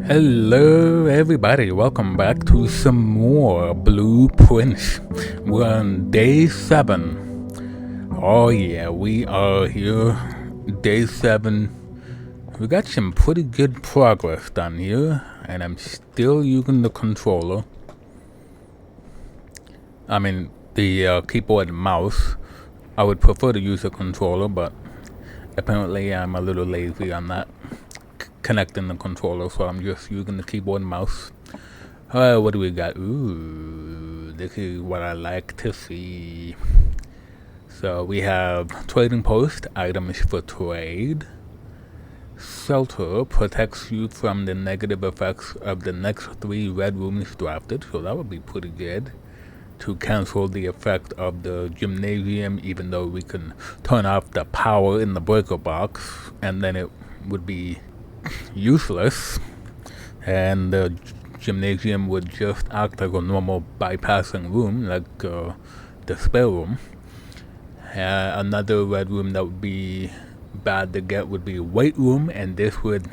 Hello everybody, welcome back to some more Blueprints. We're on day 7. Oh yeah, we are here. Day 7. We got some pretty good progress done here, and I'm still using the controller. I mean, the keyboard and mouse. I would prefer to use a controller, but apparently I'm a little lazy on that. Connecting the controller, so I'm just using the keyboard and mouse. What do we got? Ooh, this is what I like to see. So we have trading post, items for trade. Shelter protects you from the negative effects of the next 3 red rooms drafted, so that would be pretty good. To cancel the effect of the gymnasium, even though we can turn off the power in the breaker box, and then it would be useless, and the gymnasium would just act like a normal bypassing room, like the spare room. Another red room that would be bad to get would be weight room, and this would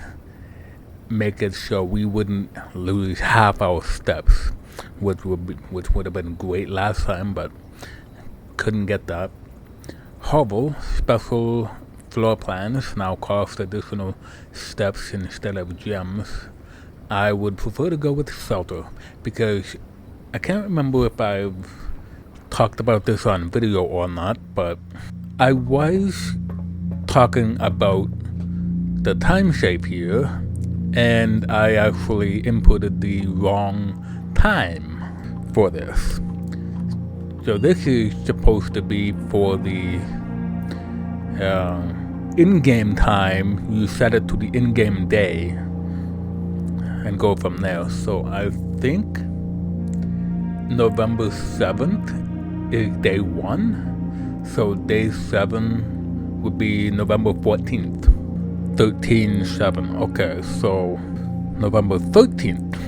make it so we wouldn't lose half our steps, which would have been great last time, but couldn't get that. Hovel, special floor plans now cost additional steps instead of gems. I would prefer to go with shelter, because I can't remember if I've talked about this on video or not, but I was talking about the time shape here, and I actually inputted the wrong time for this. So this is supposed to be for the in-game time. You set it to the in-game day and go from there. So I think November 7th is day 1. So day 7 would be November 14th. 13/7. Okay, so November 13th.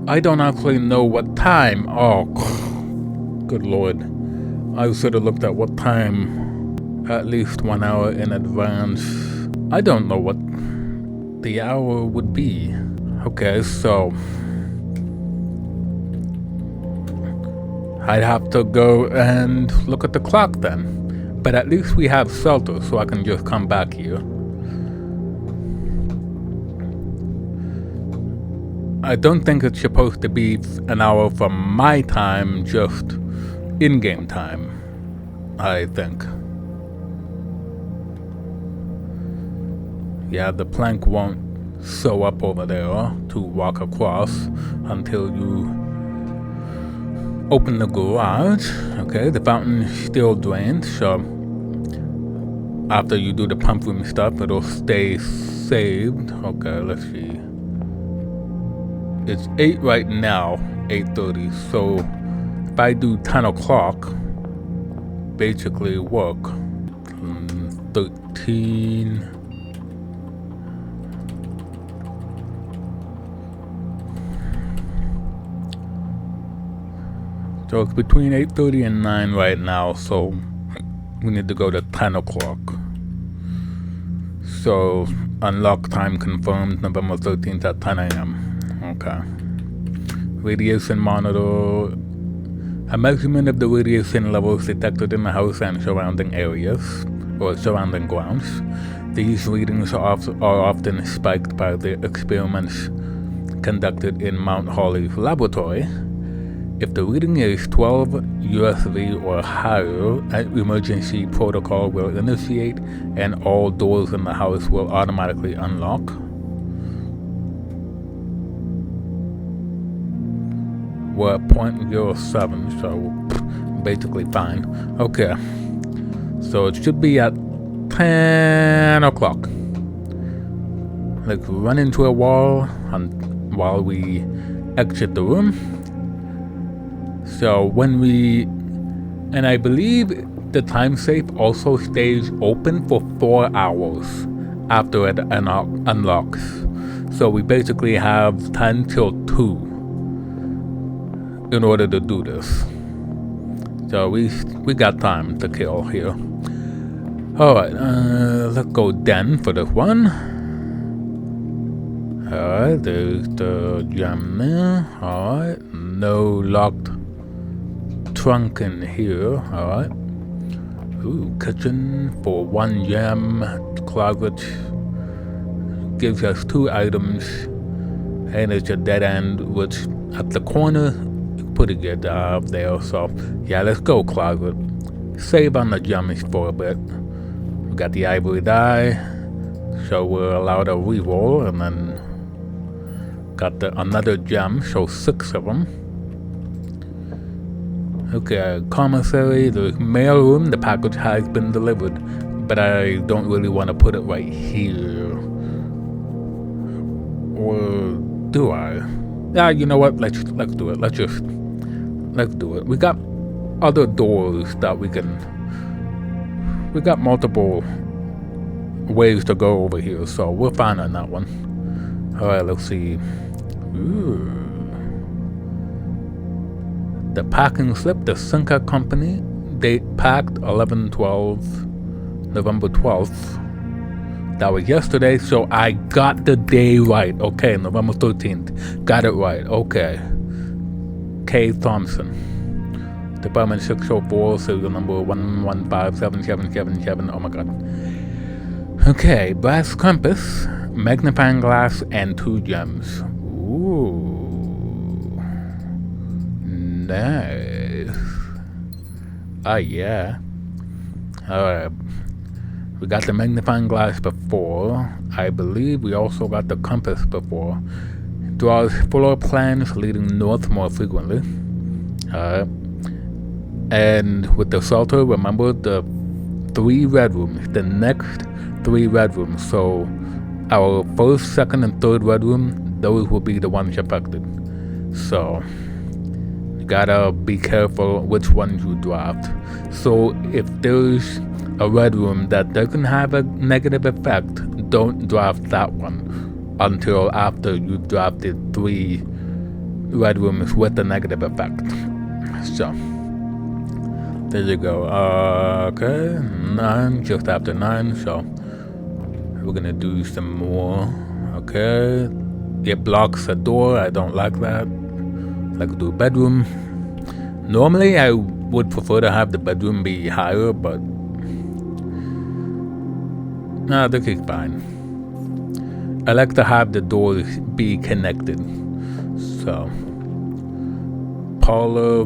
I don't actually know what time. Oh, good lord. I should have looked at what time at least 1 hour in advance. I don't know what the hour would be. Okay, so I'd have to go and look at the clock then. But at least we have shelter, so I can just come back here. I don't think it's supposed to be an hour from my time, just in-game time, I think. Yeah, the plank won't show up over there to walk across until you open the garage. Okay, the fountain is still drained, so after you do the pump room stuff, it'll stay saved. Okay, let's see. It's 8 right now, 8:30, so if I do 10 o'clock, basically work. 13. So it's between 8:30 and 9 right now, so we need to go to 10 o'clock. So unlock time confirmed, November 13th at 10 a.m. Okay. Radiation monitor. A measurement of the radiation levels detected in the house and surrounding areas, or surrounding grounds. These readings are often spiked by the experiments conducted in Mount Hawley's laboratory. If the reading is 12 USV or higher, an emergency protocol will initiate and all doors in the house will automatically unlock. We're at 0.07, so basically fine. Okay, so it should be at 10 o'clock. Let's run into a wall while we exit the room. So when we, and I believe the time safe also stays open for 4 hours after it unlocks. So we basically have 10 till 2 in order to do this. So we got time to kill here. Alright, let's go den for this one. Alright, there's the gem there. Alright, no locked trunk in here. Alright. Ooh, kitchen for 1 gem. Closet gives us 2 items. And it's a dead end, which at the corner, pretty good there. So, yeah, let's go closet. Save on the gems for a bit. We got the ivory die, so we're allowed a reroll, and then got another gem, so 6 of them. Okay, commissary, the mail room, the package has been delivered, but I don't really want to put it right here. Or do I? Yeah, you know what? Let's do it. Let's do it. We got other doors that we got multiple ways to go over here, so we're fine on that one. Alright, let's see. Ooh. The packing slip, the Sinca Company, date packed 11/12, November 12th. That was yesterday, so I got the day right. Okay, November 13th. Got it right. Okay. K. Thompson. Department 604, serial number 1157777. Oh my god. Okay, brass compass, magnifying glass, and 2 gems. Ooh. Nice. Oh yeah. Alright. We got the magnifying glass before. I believe we also got the compass before. Draws floor plans leading north more frequently. And with the Salter, remember the 3 red rooms. The next 3 red rooms. So our first, second, and third red room, those will be the ones affected. So you gotta be careful which ones you draft. So if there's a red room that doesn't have a negative effect, don't draft that one until after you've drafted 3 red rooms with a negative effect. So there you go. Okay, 9, just after 9, so we're gonna do some more. Okay, it blocks a door, I don't like that. Like to do a bedroom. Normally I would prefer to have the bedroom be higher, but nah, this is fine. I like to have the doors be connected. So parlor,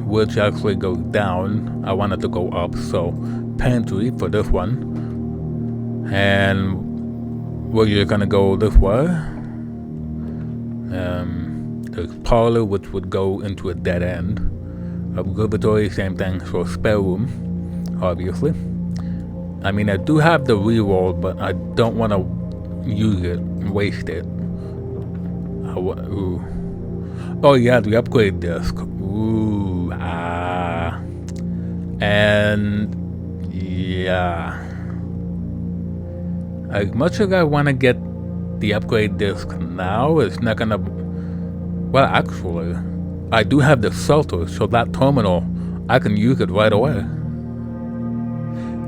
which actually goes down, I wanted to go up, so pantry for this one. And we're gonna go this way. There's parlor, which would go into a dead end. Observatory, same thing, so spare room, obviously. I mean, I do have the reroll, but I don't want to use it and waste it. Ooh. Oh yeah, the upgrade disc. Ooh, and yeah. As much as I want to get the upgrade disc now, it's not gonna. Well, actually, I do have the Celta, so that terminal, I can use it right away.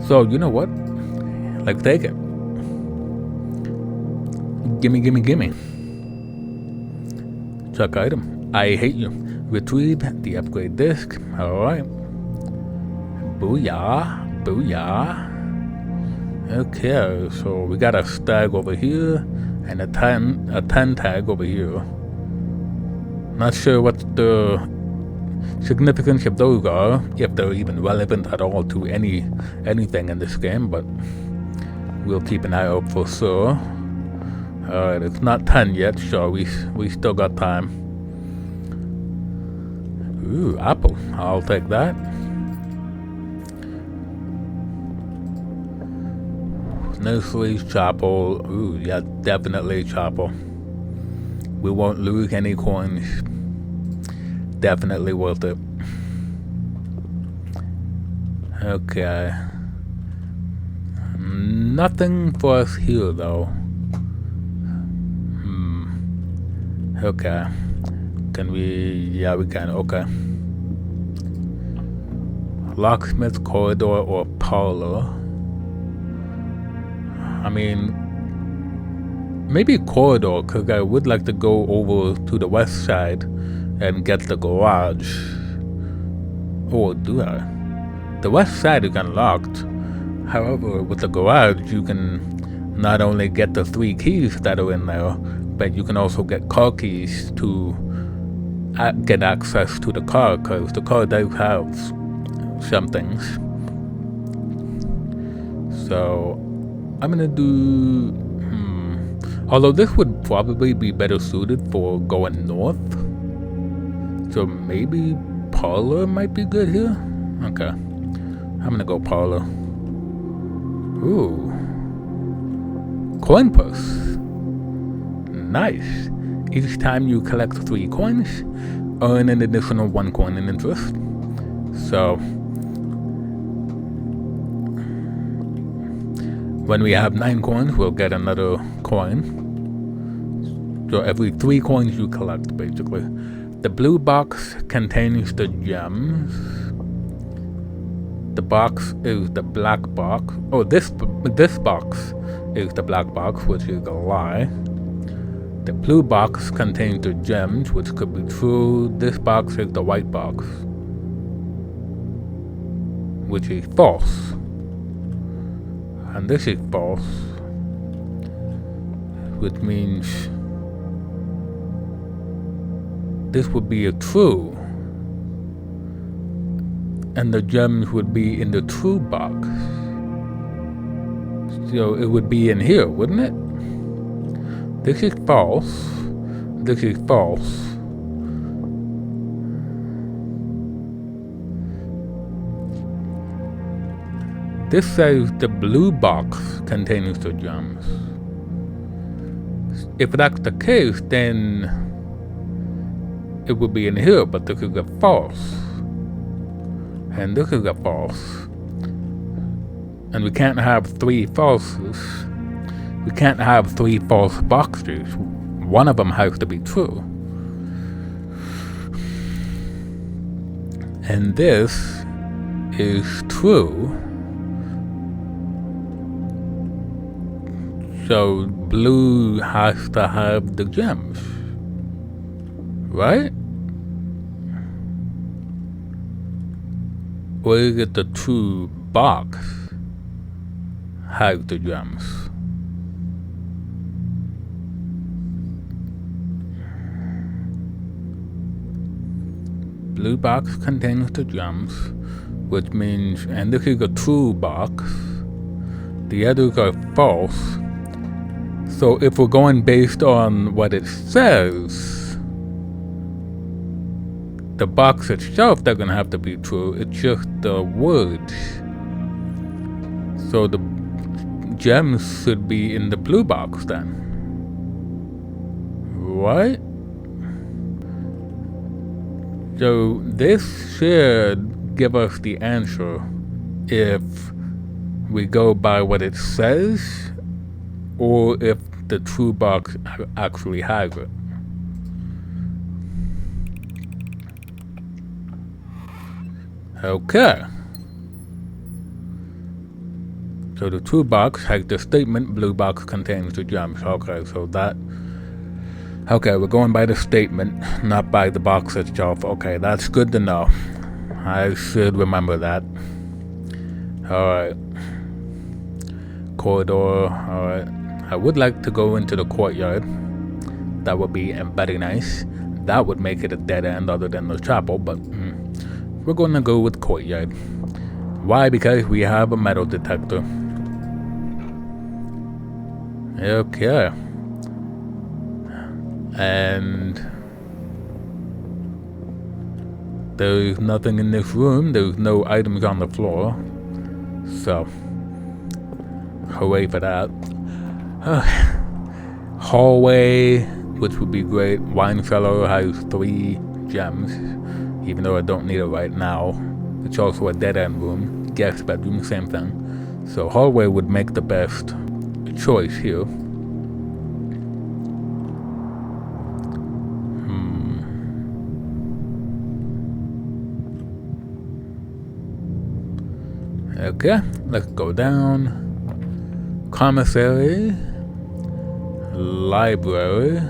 So, you know what? Like, take it. Gimme. Check item. I hate you. Retrieve the upgrade disc. Alright. Booyah. Okay, so we got a stag over here and a 10 tag over here. Not sure what the significance of those are, if they're even relevant at all to anything in this game, but we'll keep an eye out for sure. Alright, it's not 10 yet, so we still got time. Ooh, apple. I'll take that. Nurseries, chapel. Ooh, yeah, definitely chapel. We won't lose any coins. Definitely worth it. Okay. Nothing for us here, though. Okay. Can we... Yeah, we can. Okay. Locksmith, corridor, or parlor. I mean, maybe a corridor, because I would like to go over to the west side and get the garage. Or do I? The west side is unlocked. However, with the garage, you can not only get the 3 keys that are in there, but you can also get car keys to get access to the car, because the car does have some things. So, I'm gonna do... Although this would probably be better suited for going north. So maybe parlor might be good here? Okay. I'm gonna go parlor. Ooh. Coin purse. Nice. Each time you collect 3 coins, earn an additional 1 coin in interest. So, when we have 9 coins, we'll get another coin. So every 3 coins you collect, basically. The blue box contains the gems. The box is the black box. Oh, this box is the black box, which is a lie. The blue box contains the gems, which could be true. This box is the white box, which is false. And this is false, which means this would be a true. And the gems would be in the true box. So it would be in here, wouldn't it? This is false. This is false. This says the blue box contains the gems. If that's the case, then it would be in here, but this is a false. And this is a false. And we can't have 3 falses. We can't have 3 false boxes. One of them has to be true. And this is true. So blue has to have the gems. Right? Or is it the true box has the gems? Blue box contains the gems, which means, and this is a true box. The others are false. So if we're going based on what it says, the box itself doesn't have to be true, it's just the words. So the gems should be in the blue box then. Right? So this should give us the answer if we go by what it says, or if the true box actually has it. Okay. So the true box has the statement, blue box contains the gems. Okay, so that... Okay, we're going by the statement, not by the box itself. Okay, that's good to know. I should remember that. Alright. Corridor, alright. I would like to go into the courtyard. That would be very nice. That would make it a dead end other than the chapel, but... we're gonna go with courtyard. Why? Because we have a metal detector. Okay. And there's nothing in this room. There's no items on the floor. So, hooray for that. Hallway, which would be great. Wine cellar has 3 gems. Even though I don't need it right now. It's also a dead-end room. Guest bedroom, same thing. So hallway would make the best choice here. Okay, let's go down. Commissary, library,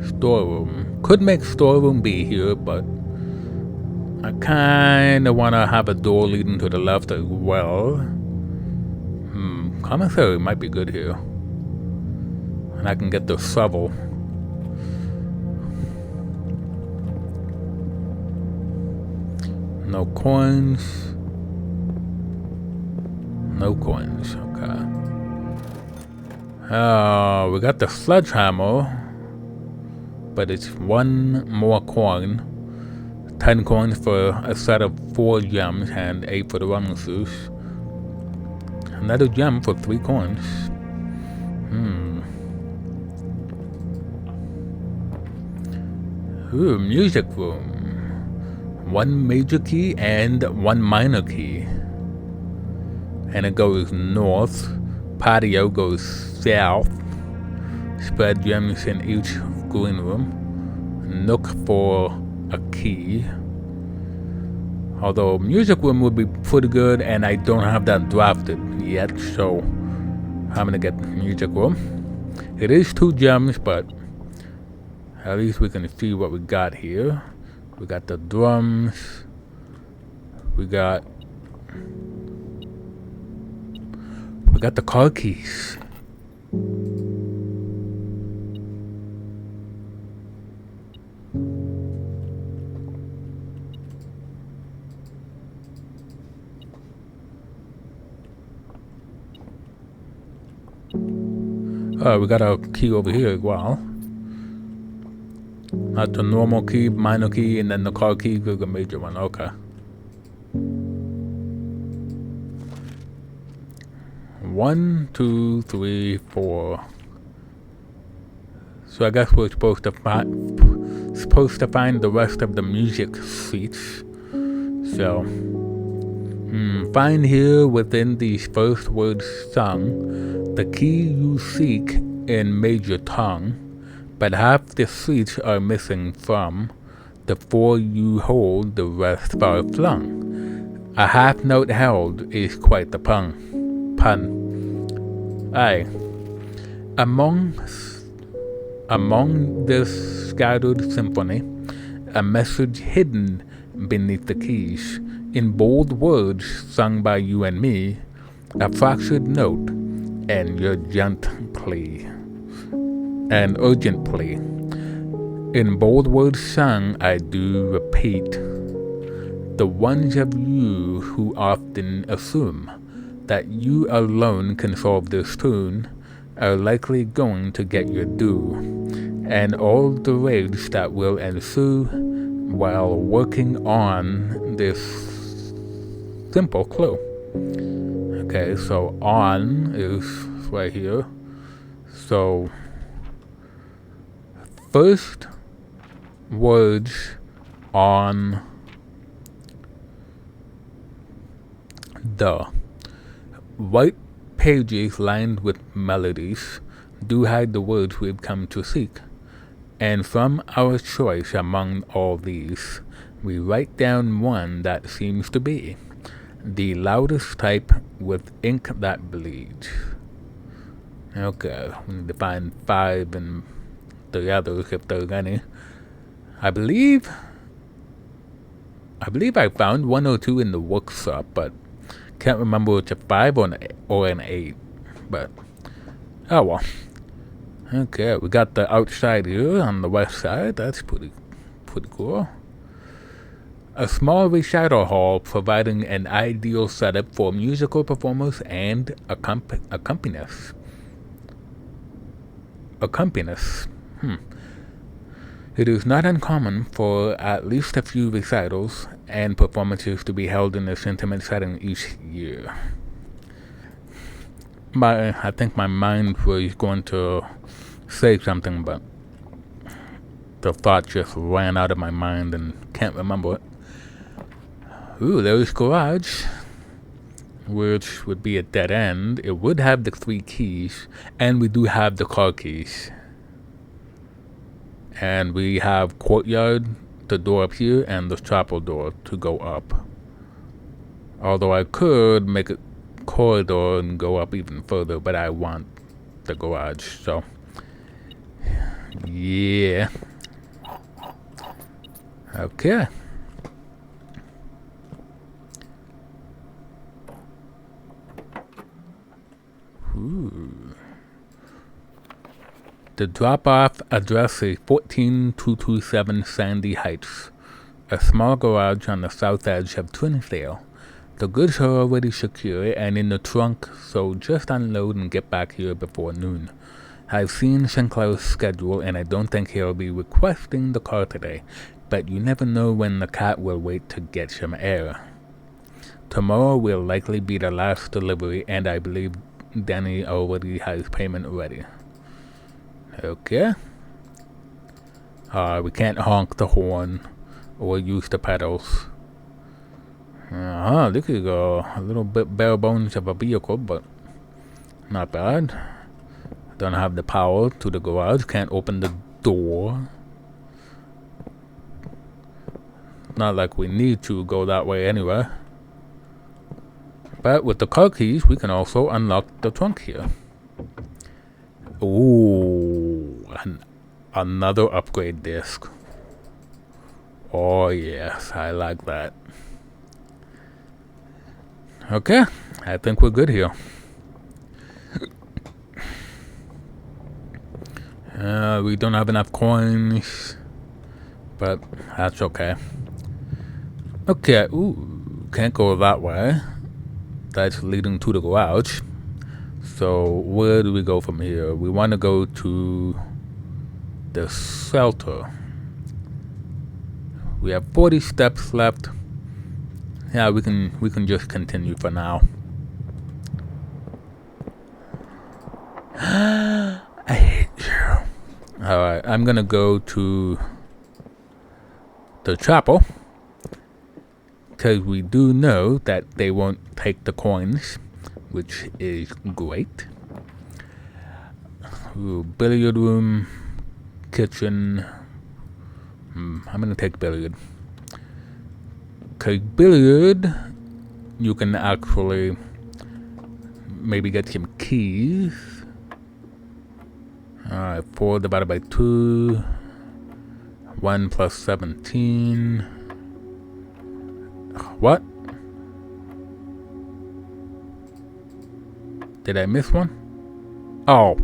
storeroom. Could make storeroom be here, but I kinda wanna have a door leading to the left as well. Commissary might be good here. And I can get the shovel. No coins. No coins, okay. We got the sledgehammer, but it's 1 more coin. 10 coins for a set of 4 gems and 8 for the running shoes. Another gem for 3 coins. Ooh, music room. 1 major key and 1 minor key. And it goes north. Patio goes south. Spread gems in each green room. Nook for a key. Although music room would be pretty good, and I don't have that drafted yet, so I'm gonna get music room. It is 2 gems, but at least we can see what we got here. We got the drums. We got the car keys. We got a key over here as well. Not the normal key, minor key, and then the car key is the major one. Okay. 1, 2, 3, 4. So I guess we're supposed to find the rest of the music sheets. So, find here within these first words sung the key you seek in major tongue, but half the sheets are missing from the 4 you hold, the rest far flung. A half note held is quite the pun. Aye. Among this scattered symphony, a message hidden beneath the keys, in bold words sung by you and me, a fractured note, and your urgent plea. In bold words sung, I do repeat, the ones of you who often assume that you alone can solve this tune are likely going to get your due, and all the rage that will ensue while working on this simple clue. Okay, so on is right here. So first words on the white pages lined with melodies do hide the words we've come to seek, and from our choice among all these, we write down one that seems to be the loudest type with ink that bleeds. Okay, we need to find 5 and the others if there's any. I believe I found 1 or 2 in the workshop, but can't remember if it's a 5 or an 8. But oh well. Okay, we got the outside here on the west side. That's pretty cool. A small recital hall providing an ideal setup for musical performers and accompanists. It is not uncommon for at least a few recitals and performances to be held in this intimate setting each year. I think my mind was going to say something, but the thought just ran out of my mind and can't remember it. Ooh, there's garage, which would be a dead end. It would have the 3 keys, and we do have the car keys. And we have courtyard, the door up here, and the chapel door to go up. Although I could make it corridor and go up even further, but I want the garage, so yeah. Okay. Ooh. The drop-off address is 14227 Sandy Heights, a small garage on the south edge of Twinsdale. The goods are already secure and in the trunk, so just unload and get back here before noon. I've seen Sinclair's schedule and I don't think he'll be requesting the car today, but you never know when the cat will wait to get some air. Tomorrow will likely be the last delivery, and I believe Danny already has payment ready. Okay. We can't honk the horn or use the pedals. This is a little bit bare bones of a vehicle, but not bad. Don't have the power to the garage, can't open the door. Not like we need to go that way anyway. But with the car keys, we can also unlock the trunk here. Ooh, another upgrade disc. Oh yes, I like that. Okay, I think we're good here. We don't have enough coins, but that's okay. Okay, ooh, can't go that way. That's leading to the garage. So where do we go from here? We want to go to the shelter. We have 40 steps left. Yeah, we can just continue for now. I hate you. Alright, I'm gonna go to the chapel, because we do know that they won't take the coins, which is great. Ooh, billiard room, kitchen. I'm gonna take billiard. Because billiard, you can actually maybe get some keys. Alright, 4 divided by 2. 1 plus 17. What? Did I miss one? Oh,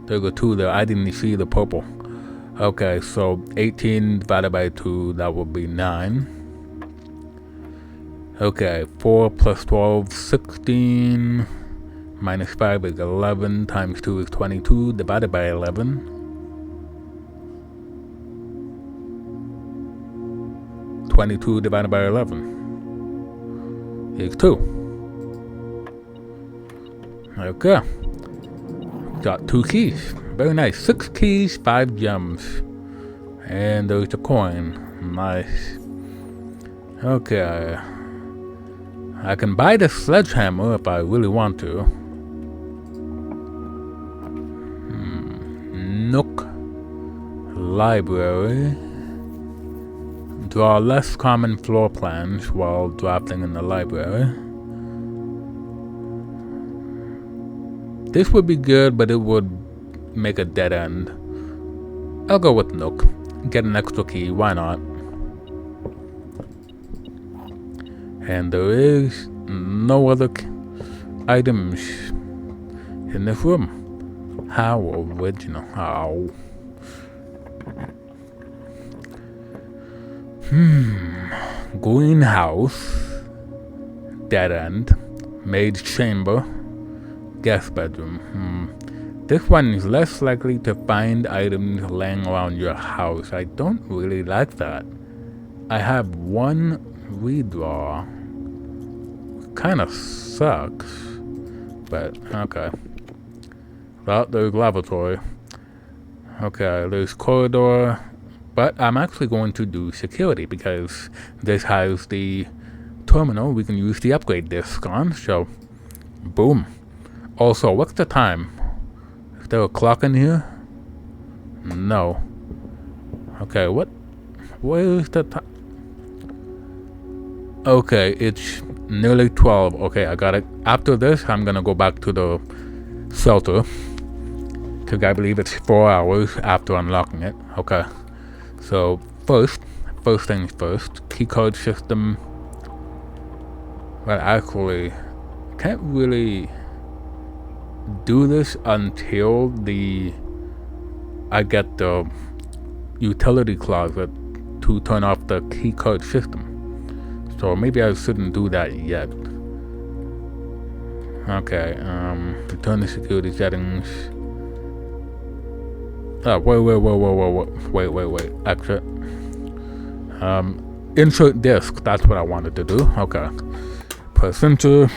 there go 2 there. I didn't see the purple. Okay, so 18 divided by 2, that would be 9. Okay, 4 plus 12, 16. Minus 5 is 11. Times 2 is 22. Divided by 11. 22 divided by 11 is 2. Okay. Got 2 keys. Very nice. 6 keys, 5 gems. And there's a coin. Nice. Okay. I can buy the sledgehammer if I really want to. Nook. Library. Draw less common floor plans while drafting in the library. This would be good, but it would make a dead end. I'll go with Nook. Get an extra key, why not? And there is no other items in this room. How original. How? Greenhouse. Dead end. Maid's chamber. Guest bedroom. This one is less likely to find items laying around your house. I don't really like that. I have 1 redraw. Kinda sucks. But, okay. Well, there's lavatory. Okay, there's corridor. But I'm actually going to do security because this has the terminal we can use the upgrade disc on. So, boom. Also, what's the time? Is there a clock in here? No. Okay, what? Where is the time? Okay, it's nearly 12. Okay, I got it. After this, I'm gonna go back to the shelter, because I believe it's 4 hours after unlocking it. Okay, so first things first, keycard system. Well, actually, can't really do this until I get the utility closet to turn off the keycard system. So maybe I shouldn't do that yet. Okay, return to security settings. Oh, wait, exit. Insert disk, that's what I wanted to do. Okay. Press enter.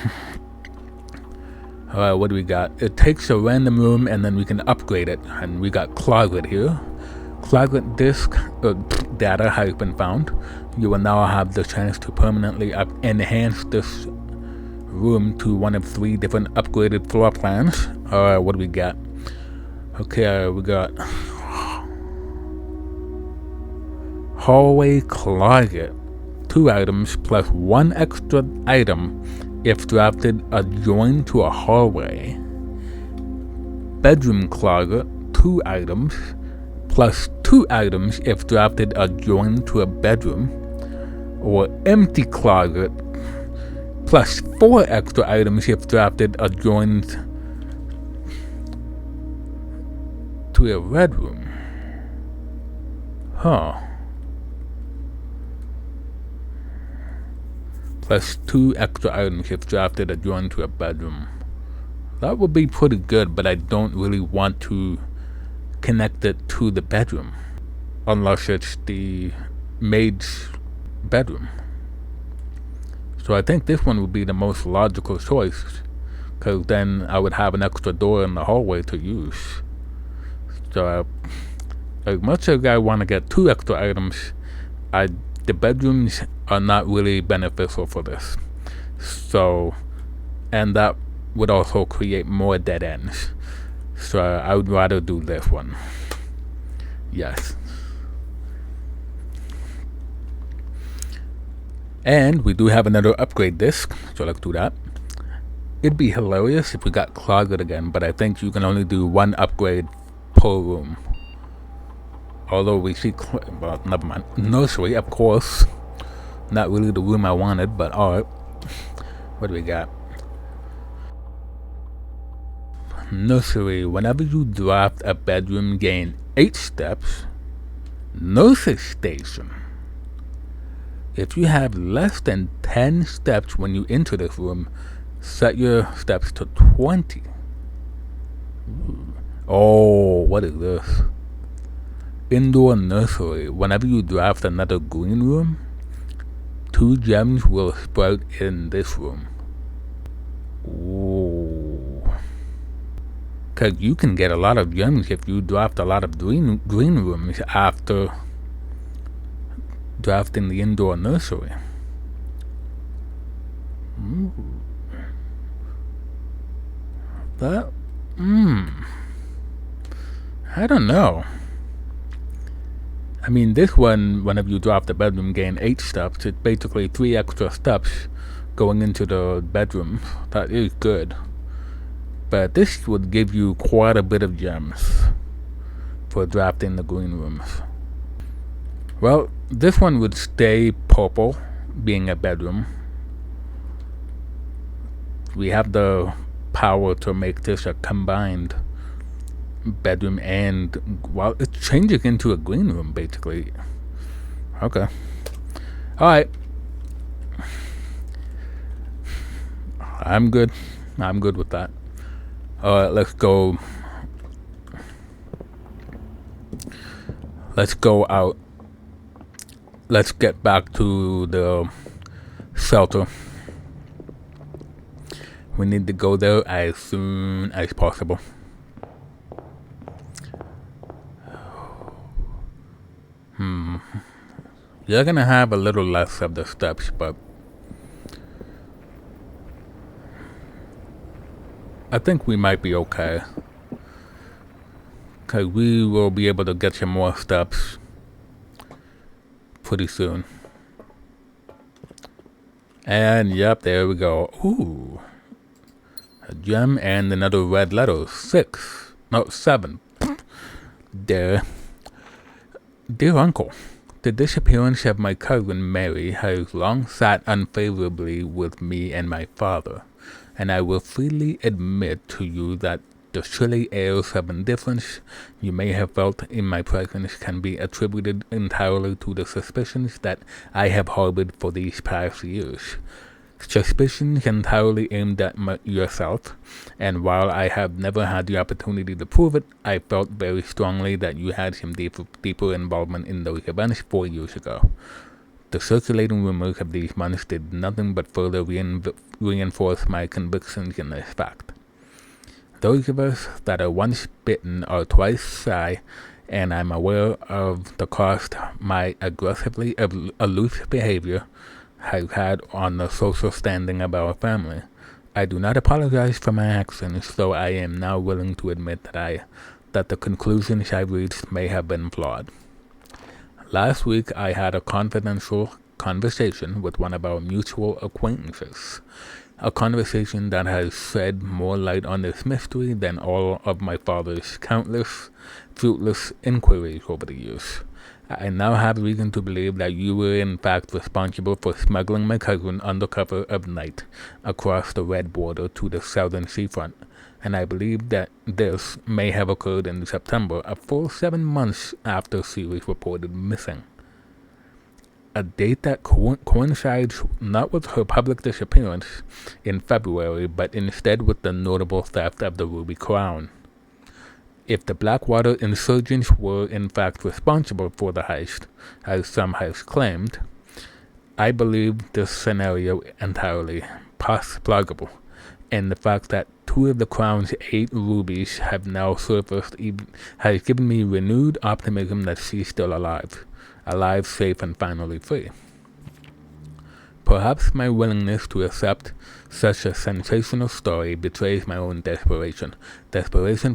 Alright, what do we got? It takes a random room and then we can upgrade it. And we got closet here. Closet disk data has been found. You will now have the chance to permanently enhance this room to one of 3 different upgraded floor plans. Alright, what do we got? Okay, we got hallway closet. 2 items plus 1 extra item if drafted adjoined to a hallway. Bedroom closet. 2 items plus 2 items if drafted adjoined to a bedroom. Or empty closet plus 4 extra items if drafted adjoined to a bedroom. Huh. Plus 2 extra items if drafted adjoined to a bedroom. That would be pretty good, but I don't really want to connect it to the bedroom. Unless it's the maid's bedroom. So I think this one would be the most logical choice, because then I would have an extra door in the hallway to use. So as much as I want to get 2 extra items, the bedrooms are not really beneficial for this. So, and that would also create more dead ends. So I would rather do this one. Yes. And we do have another upgrade disc, so let's do that. It'd be hilarious if we got closet again, but I think you can only do 1 upgrade per room. Although we see, well, never mind. Nursery, of course. Not really the room I wanted, but alright. What do we got? Nursery. Whenever you draft a bedroom, gain 8 steps. Nursery station. If you have less than 10 steps when you enter this room, set your steps to 20. Oh, what is this? Indoor nursery. Whenever you draft another green room, 2 gems will sprout in this room. Ooh. Cause you can get a lot of gems if you draft a lot of green rooms after drafting the indoor nursery. Ooh. That, I don't know. I mean, this one, whenever you drop the bedroom, gain 8 steps. It's basically 3 extra steps going into the bedroom. That is good. But this would give you quite a bit of gems for drafting the green rooms. Well, this one would stay purple, being a bedroom. We have the power to make this a combined bedroom, and well, it's changing into a green room basically. Okay. Alright. I'm good with that. Alright, let's go out. Let's get back to the shelter. We need to go there as soon as possible. You're gonna have a little less of the steps, but I think we might be okay. Cause we will be able to get some more steps pretty soon. And yep, there we go. Ooh. A gem and another red letter. 6. No, 7. Dear Uncle, the disappearance of my cousin Mary has long sat unfavorably with me and my father, and I will freely admit to you that the chilly airs of indifference you may have felt in my presence can be attributed entirely to the suspicions that I have harbored for these past years. Suspicions entirely aimed at yourself, and while I have never had the opportunity to prove it, I felt very strongly that you had some deeper involvement in those events 4 years ago. The circulating rumors of these months did nothing but further reinforce my convictions in this fact. Those of us that are once bitten are twice shy, and I'm aware of the cost my aggressively aloof behavior has had on the social standing of our family. I do not apologize for my actions, though I am now willing to admit that the conclusions I reached may have been flawed. Last week I had a confidential conversation with one of our mutual acquaintances. A conversation that has shed more light on this mystery than all of my father's countless, fruitless inquiries over the years. I now have reason to believe that you were in fact responsible for smuggling my cousin under cover of night across the red border to the southern seafront, and I believe that this may have occurred in September, a full 7 months after she was reported missing. A date that coincides not with her public disappearance in February, but instead with the notable theft of the ruby crown. If the Blackwater insurgents were in fact responsible for the heist, as some have claimed, I believe this scenario entirely plausible, and the fact that 2 of the crown's 8 rubies have now surfaced has given me renewed optimism that she's still alive, safe, and finally free. Perhaps my willingness to accept such a sensational story betrays my own desperation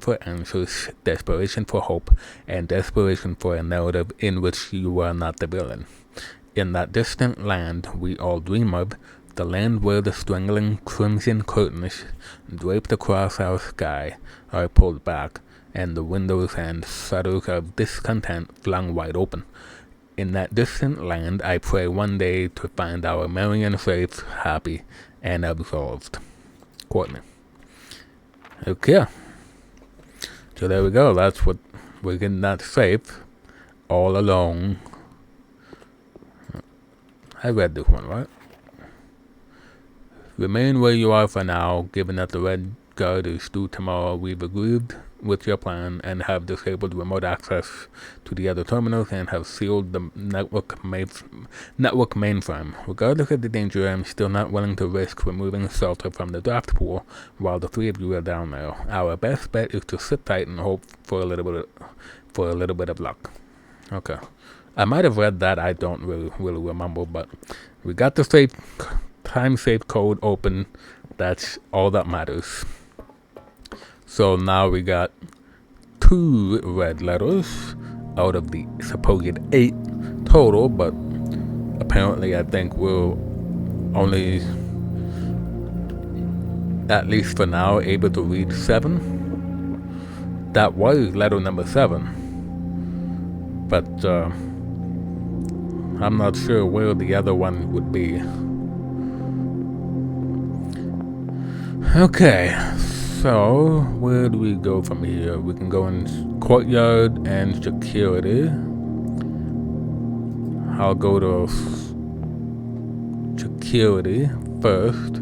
for answers, desperation for hope, and desperation for a narrative in which you are not the villain. In that distant land we all dream of, the land where the strangling crimson curtains draped across our sky are pulled back, and the windows and shutters of discontent flung wide open. In that distant land, I pray one day to find our Marian safe, happy, and absolved. Courtney. Okay. So there we go. That's what we're getting, that safe all alone. I read this one, right? Remain where you are for now, given that the Red Guard is due tomorrow. We've agreed with your plan and have disabled remote access to the other terminals and have sealed the network mainframe. Regardless of the danger, I'm still not willing to risk removing shelter from the draft pool while the 3 of you are down there. Our best bet is to sit tight and hope for a little bit of luck. Okay. I might have read that, I don't really remember, but we got the time safe code open. That's all that matters. So now we got 2 red letters out of the supposed 8 total, but apparently I think we're only, at least for now, able to read 7. That was letter number 7, but I'm not sure where the other one would be. Okay, so where do we go from here? We can go in courtyard and security. I'll go to security first.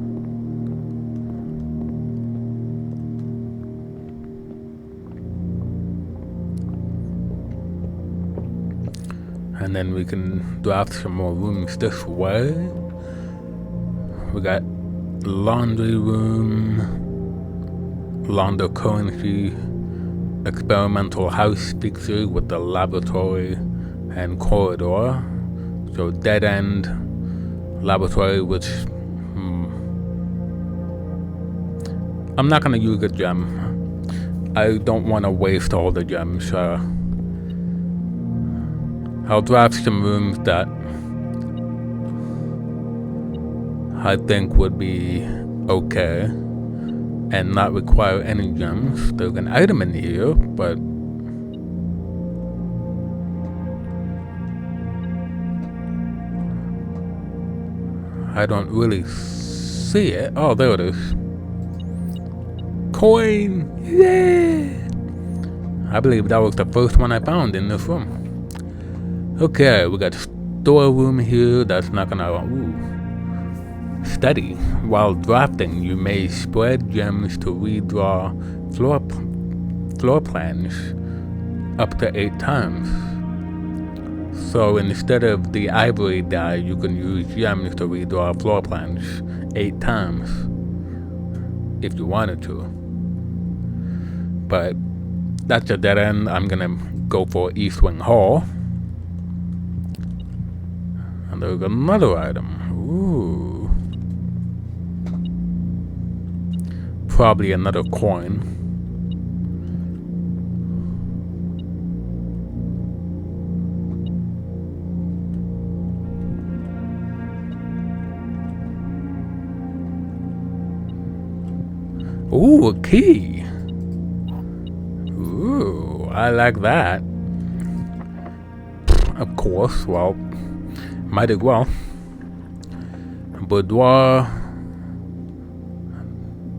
And then we can draft some more rooms this way. We got laundry room, launder currency, experimental house feature with the laboratory and corridor. So dead end laboratory, which I'm not gonna use a gem. I don't want to waste all the gems. I'll draft some rooms that I think would be okay and not require any gems. There's an item in here, but I don't really see it. Oh, there it is. Coin! Yeah! I believe that was the first one I found in this room. Okay, we got storeroom here. That's not gonna... Ooh. Study. While drafting, you may spread gems to redraw floor plans up to 8 times. So instead of the ivory die, you can use gems to redraw floor plans 8 times if you wanted to. But that's a dead end. I'm gonna go for East Wing Hall. And there's another item. Ooh. Probably another coin. Ooh, a key. Ooh, I like that. Of course, well, might as well. Boudoir.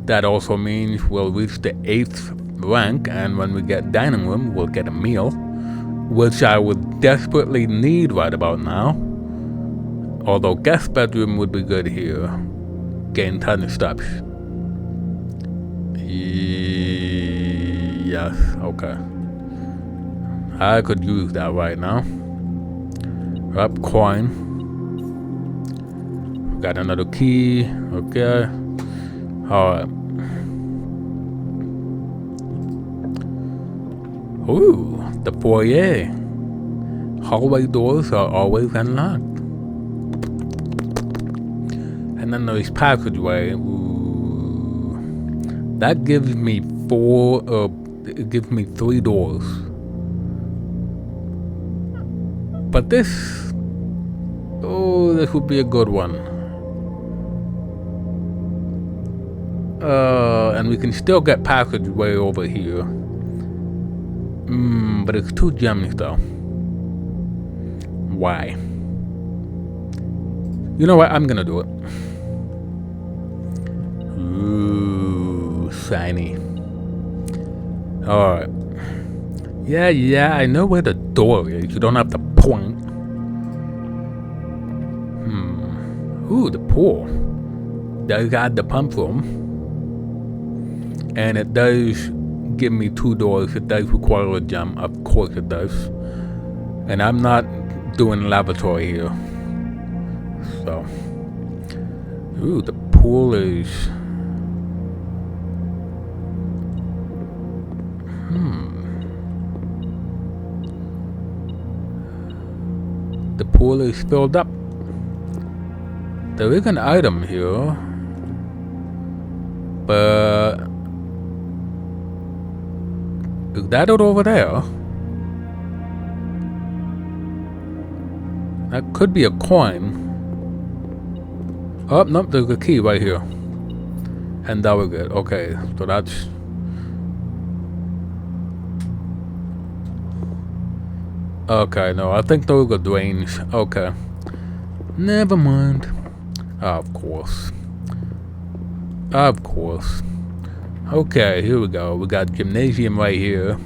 That also means we'll reach the 8th rank, and when we get dining room, we'll get a meal, which I would desperately need right about now. Although guest bedroom would be good here. Gain 10 steps. Yes, okay. I could use that right now. Up coin. Got another key. Okay. Alright. Ooh, the foyer. Hallway doors are always unlocked. And then there's passageway. Ooh. That gives me it gives me 3 doors. But this would be a good one. And we can still get passageway over here. But it's 2 gems though. Why? You know what? I'm gonna do it. Ooh, shiny. Alright. Yeah, I know where the door is. You don't have to point. Ooh, the pool. Does got the pump room. And it does give me 2 doors. It does require a gem. Of course it does. And I'm not doing lavatory here. So. Ooh, the pool is... The pool is filled up. There is an item here. But... Is that it over there? That could be a coin. Oh, nope, there's a key right here. And that was good. Okay, so that's... Okay, no, I think those are drains. Okay. Never mind. Of course. Of course. Okay, here we go. We got gymnasium right here.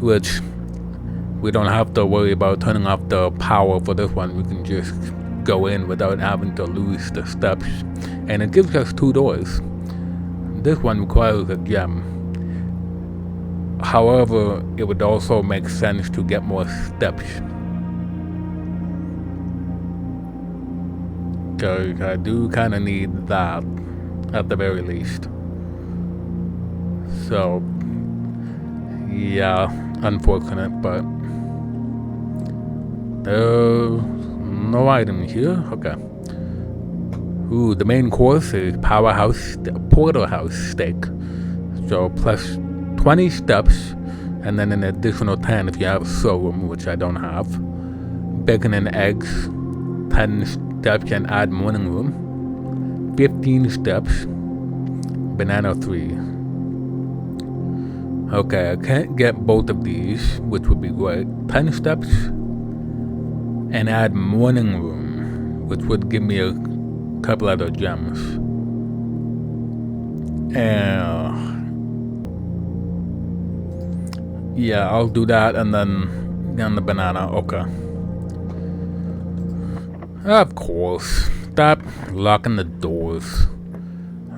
Which... we don't have to worry about turning off the power for this one. We can just go in without having to lose the steps. And it gives us 2 doors. This one requires a gem. However, it would also make sense to get more steps. Because I do kind of need that, at the very least. So, yeah, unfortunate, but... no item here? Okay. Ooh, the main course is porterhouse steak. So, plus 20 steps, and then an additional 10 if you have a showroom, which I don't have. Bacon and eggs, 10 steps and add morning room. 15 steps. Banana 3. Okay, I can't get both of these, which would be great. 10 steps and add morning room, which would give me a couple other gems. Yeah, I'll do that and then the banana. Okay. Of course. Stop locking the doors.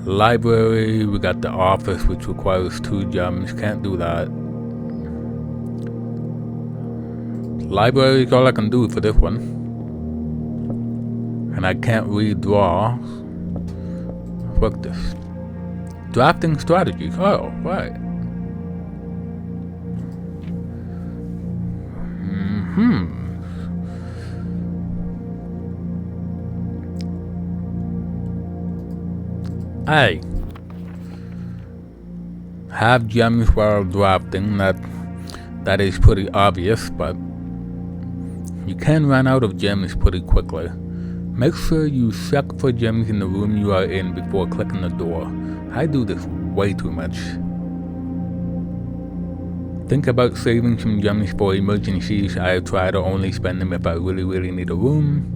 Library, we got the office, which requires 2 gems. Can't do that. Library is all I can do for this one. And I can't redraw. Fuck this. Drafting strategies. Oh, right. Hey. Have gems while drafting. That is pretty obvious, but you can run out of gems pretty quickly. Make sure you check for gems in the room you are in before clicking the door. I do this way too much. Think about saving some gems for emergencies. I try to only spend them if I really need a room.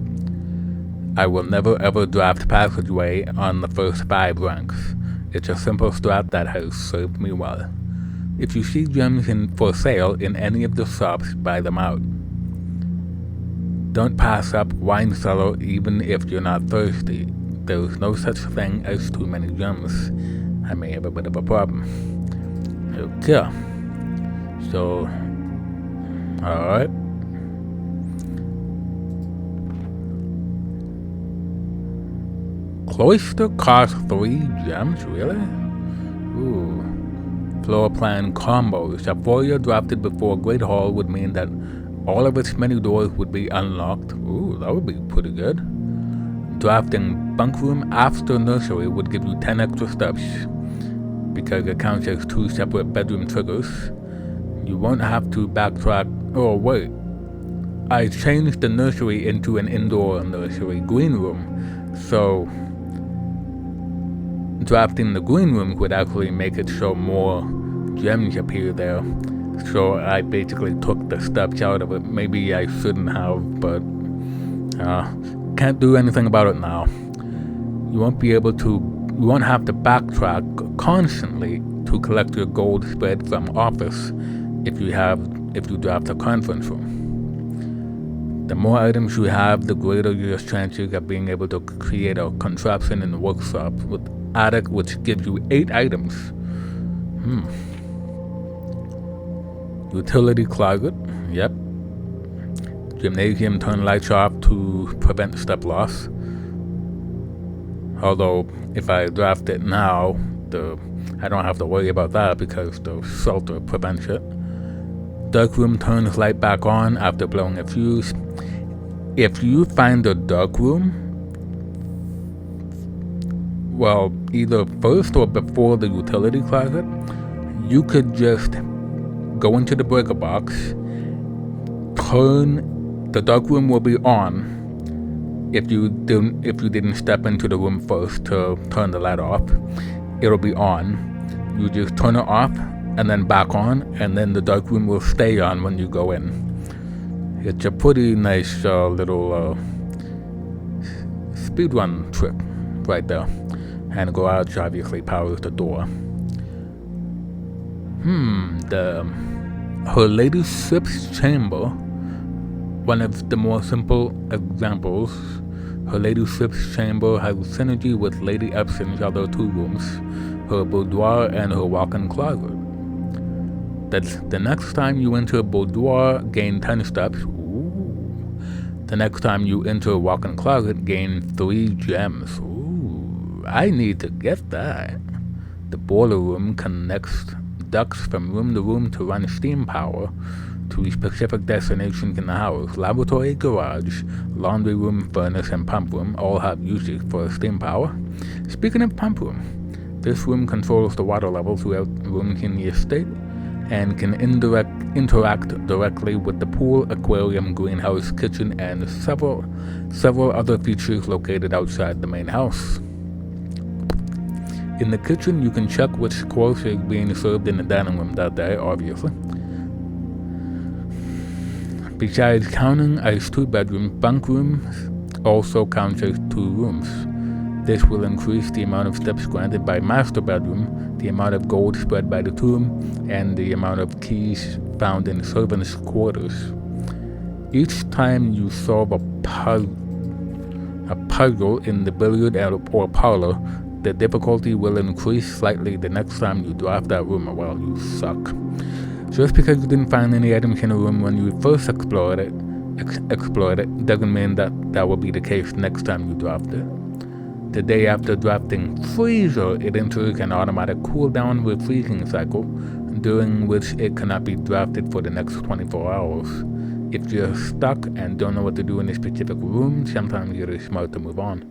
I will never ever draft passageway on the first 5 ranks. It's a simple strat that has served me well. If you see gems for sale in any of the shops, buy them out. Don't pass up wine cellar even if you're not thirsty. There's no such thing as too many gems. I may have a bit of a problem. Okay. So, alright. Cloister costs 3 gems, really? Ooh. Floor plan combos. A foyer drafted before Great Hall would mean that all of its many doors would be unlocked. Ooh, that would be pretty good. Drafting bunk room after nursery would give you 10 extra steps, because it counts as 2 separate bedroom triggers. You won't have to backtrack. Oh wait, I changed the nursery into an indoor nursery green room, so drafting the green room would actually make it so more gems appear there. So I basically took the steps out of it. Maybe I shouldn't have, but can't do anything about it now. You won't have to backtrack constantly to collect your gold spread from office if you draft a conference room. The more items you have, the greater your chances of being able to create a contraption in the workshop with attic, which gives you 8 items. Utility closet, yep. Gymnasium, turn lights off to prevent step loss. Although, if I draft it now, I don't have to worry about that because the shelter prevents it. Dark room, turns light back on after blowing a fuse. If you find a dark room, well, either first or before the utility closet, you could just go into the breaker box, the dark room will be on if you didn't step into the room first to turn the light off. It'll be on. You just turn it off and then back on, and then the dark room will stay on when you go in. It's a pretty nice little speedrun trick right there. And garage obviously powers the door. Her ladyship's chamber, one of the more simple examples. Her ladyship's chamber has synergy with Lady Epson's other 2 rooms, her boudoir and her walk-in closet. That's the next time you enter a boudoir, gain 10 steps. Ooh. The next time you enter a walk-in closet, gain 3 gems. Ooh, I need to get that. The boiler room connects ducts from room to room to run steam power to specific destinations in the house. Laboratory, garage, laundry room, furnace, and pump room all have uses for steam power. Speaking of pump room, this room controls the water level throughout rooms in the estate and can interact directly with the pool, aquarium, greenhouse, kitchen, and several other features located outside the main house. In the kitchen, you can check which course is being served in the dining room that day, obviously. Besides counting as 2 bedrooms, bunk rooms also count as 2 rooms. This will increase the amount of steps granted by master bedroom, the amount of gold spread by the tomb, and the amount of keys found in servants' quarters. Each time you solve a puzzle in the billiard or parlor, the difficulty will increase slightly the next time you draft that room. Well, you suck. Just because you didn't find any items in a room when you first explored it doesn't mean that will be the case next time you draft it. The day after drafting Freezer, it enters an automatic cooldown with freezing cycle, during which it cannot be drafted for the next 24 hours. If you're stuck and don't know what to do in a specific room, sometimes it is smart to move on.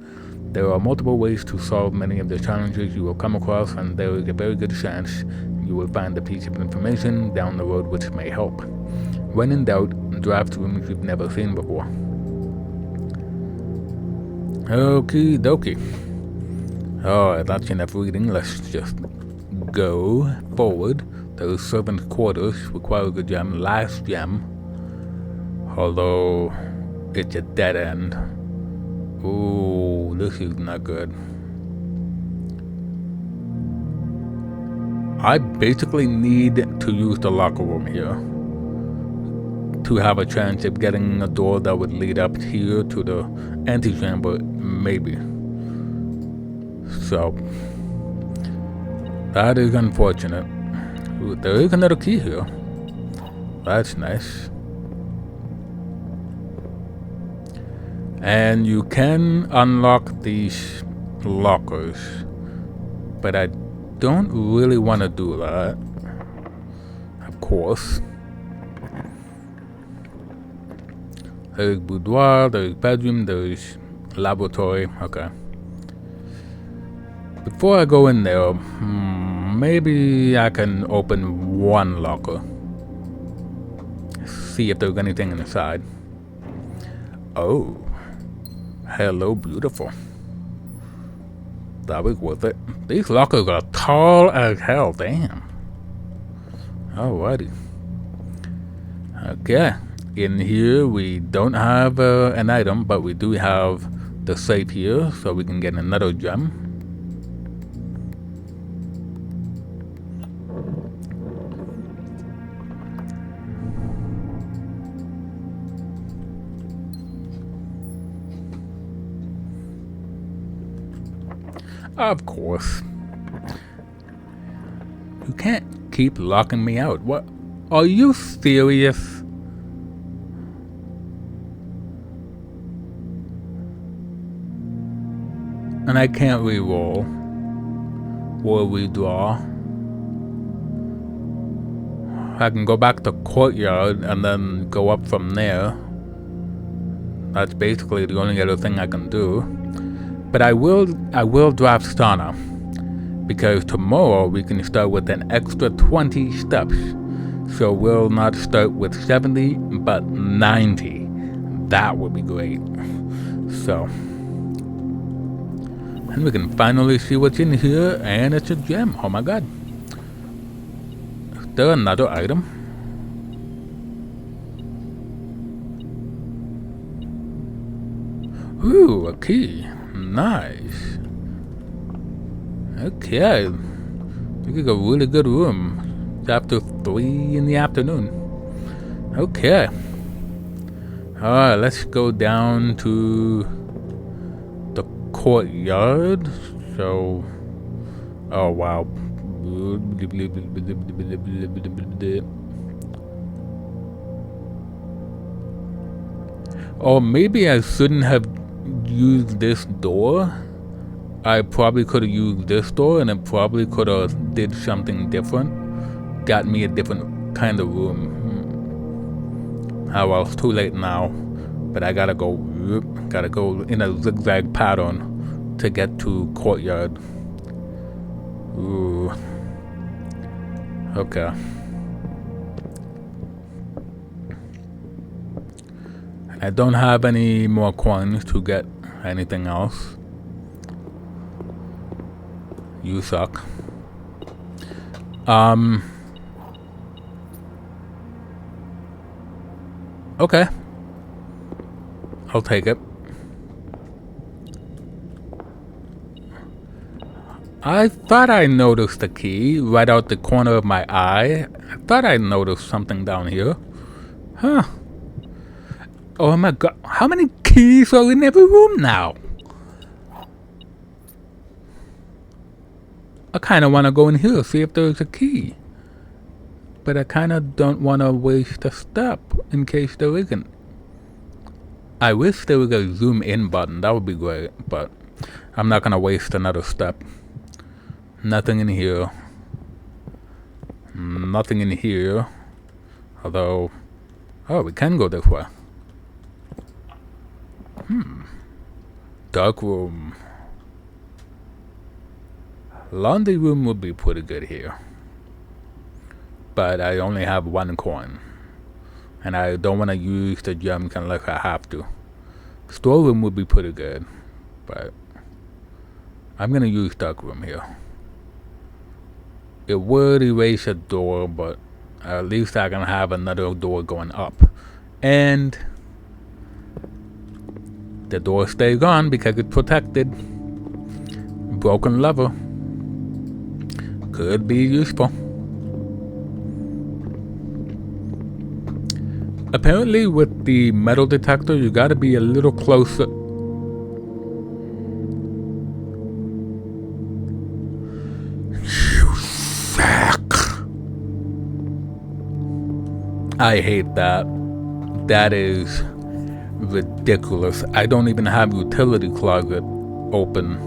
There are multiple ways to solve many of the challenges you will come across, and there is a very good chance you will find a piece of information down the road which may help. When in doubt, draft rooms you've never seen before. Okie dokie. Alright, that's enough reading. Let's just go forward. Those servant quarters require a gem. Last gem. Although it's a dead end. Ooh, this is not good. I basically need to use the locker room here to have a chance of getting a door that would lead up here to the antechamber, maybe. So, that is unfortunate. Ooh, there is another key here. That's nice. And you can unlock these lockers, but I don't really want to do that, of course. There's boudoir, there's bedroom, there's laboratory. Okay. Before I go in there, maybe I can open one locker. See if there's anything inside. Oh. Hello, beautiful. That was worth it. These lockers are tall as hell, damn. Alrighty. Okay. In here, we don't have an item, but we do have the safe here, so we can get another gem. Of course. You can't keep locking me out. What? Are you serious? And I can't re-roll or redraw. I can go back to courtyard and then go up from there. That's basically the only other thing I can do. But I will draft Stana, because tomorrow we can start with an extra 20 steps. So we'll not start with 70, but 90. That would be great. So. And we can finally see what's in here, and it's a gem. Oh my god. Is there another item? Ooh, a key. Nice. Okay. This is a really good room. It's after 3 in the afternoon. Okay. Alright, let's go down to the courtyard. So, oh wow. Or maybe I shouldn't have used this door. I probably could have used this door, and it probably could have did something different. Got me a different kind of room. Oh well, it's too late now. But I gotta go in a zigzag pattern to get to courtyard. Ooh. Okay. I don't have any more coins to get anything else. You suck. Okay. I'll take it. I thought I noticed a key right out the corner of my eye. I thought I noticed something down here. Huh. Oh my god. How many keys are in every room now? I kind of want to go in here, see if there's a key. But I kind of don't want to waste a step in case there isn't. I wish there was a zoom in button. That would be great. But I'm not going to waste another step. Nothing in here. Nothing in here. Although... Oh, we can go this way. Dark room. Laundry room would be pretty good here. But I only have 1 coin. And I don't want to use the gems unless I have to. Storeroom would be pretty good. But I'm going to use dark room here. It would erase a door, but at least I can have another door going up. And the door stays on because it's protected. Broken lever. Could be useful. Apparently with the metal detector, you gotta be a little closer. You suck. I hate that. That is ridiculous. I don't even have utility closet open.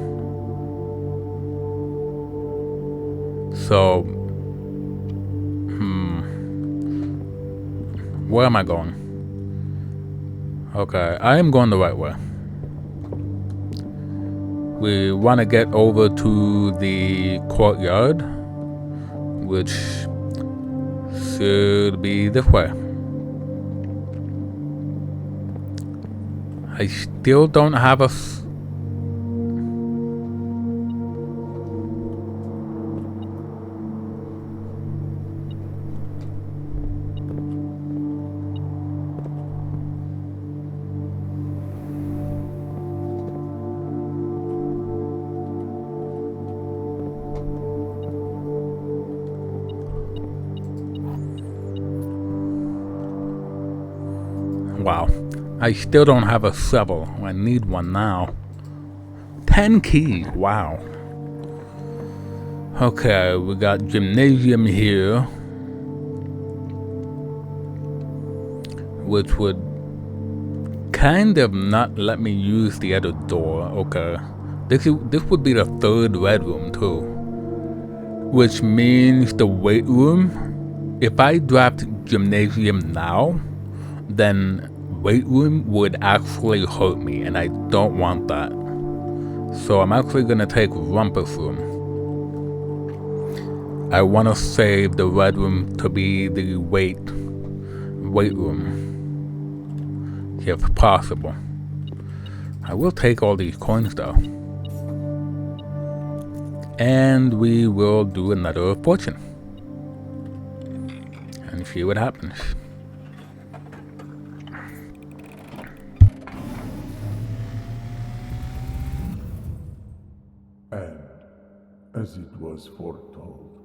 So, where am I going? Okay, I am going the right way. We want to get over to the courtyard, which should be this way. I still don't have a... Wow. I still don't have a shovel. I need one now. 10 keys. Wow. Okay, we got gymnasium here. Which would kind of not let me use the other door. Okay. This would be the 3rd red room too. Which means the weight room. If I dropped gymnasium now, then weight room would actually hurt me, and I don't want that. So I'm actually gonna take rumpus room. I want to save the red room to be the weight room, if possible. I will take all these coins though, and we will do another fortune and see what happens. As it was foretold,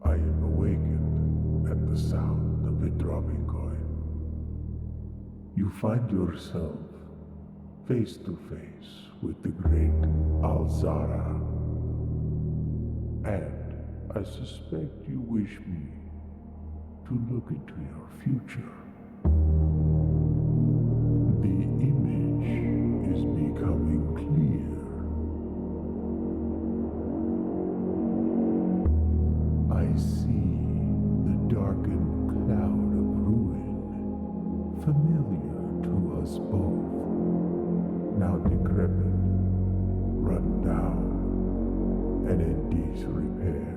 I am awakened at the sound of a dropping coin. You find yourself face to face with the great Alzara. And I suspect you wish me to look into your future. The image is becoming clear. I see the darkened cloud of ruin, familiar to us both, now decrepit, run down, and in disrepair.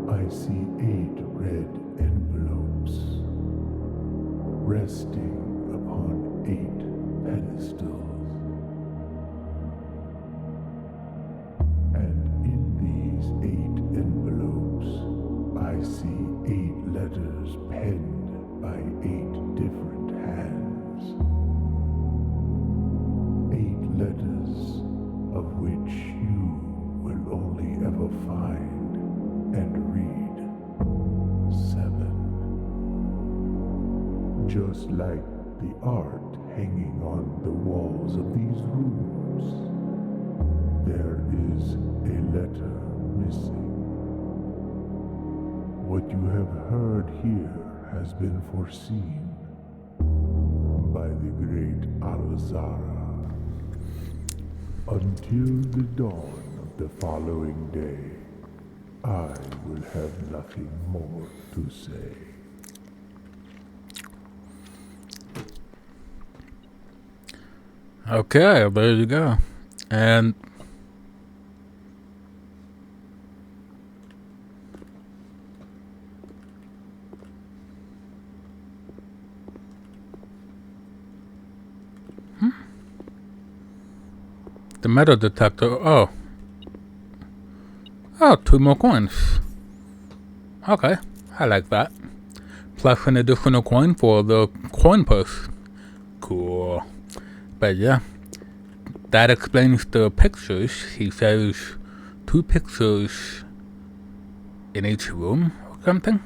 I see 8 red envelopes, resting upon 8 pedestals. And in these 8 envelopes, I see 8 letters penned by 8 different hands. 8 letters of which you will only ever find and read 7. Just like the art hanging on the walls of these rooms, there is a letter missing. What you have heard here has been foreseen by the great Alzara. Until the dawn of the following day, I will have nothing more to say. Okay, there you go. And the metal detector. Oh, 2 more coins. Okay, I like that. Plus an additional coin for the coin purse. Cool. But yeah, that explains the pictures. He says 2 pictures in each room or something.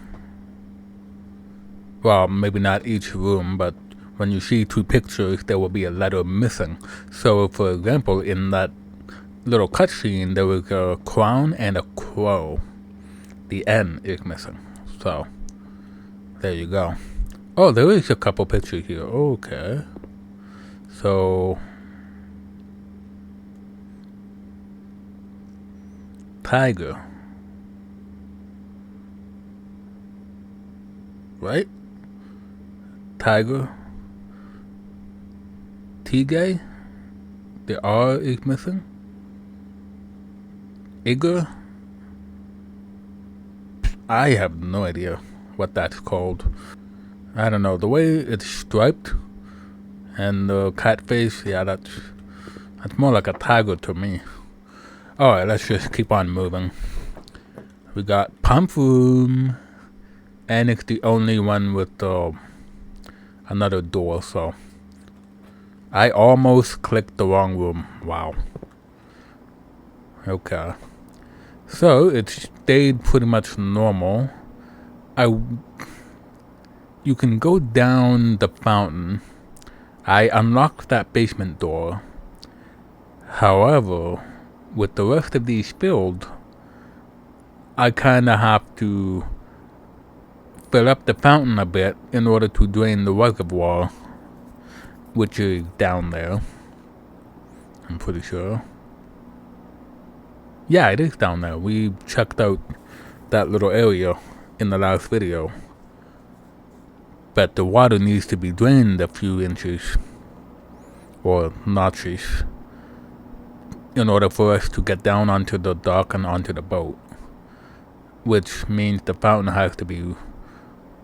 Well, maybe not each room, but when you see 2 pictures, there will be a letter missing. So, for example, in that little cutscene, there was a crown and a crow. The N is missing. So, there you go. Oh, there is a couple pictures here. Okay. So, tiger. Right? Tiger. Tigay. The R is missing. Igor. I have no idea what that's called. I don't know. The way it's striped and the cat face, yeah, that's more like a tiger to me. Alright, let's just keep on moving. We got pump room, and it's the only one with another door, so I almost clicked the wrong room. Wow. Okay. So it stayed pretty much normal. You can go down the fountain. I unlocked that basement door. However, with the rest of these filled, I kinda have to fill up the fountain a bit in order to drain the reservoir, which is down there. I'm pretty sure. Yeah, it is down there. We checked out that little area in the last video. But the water needs to be drained a few inches or notches in order for us to get down onto the dock and onto the boat, which means the fountain has to be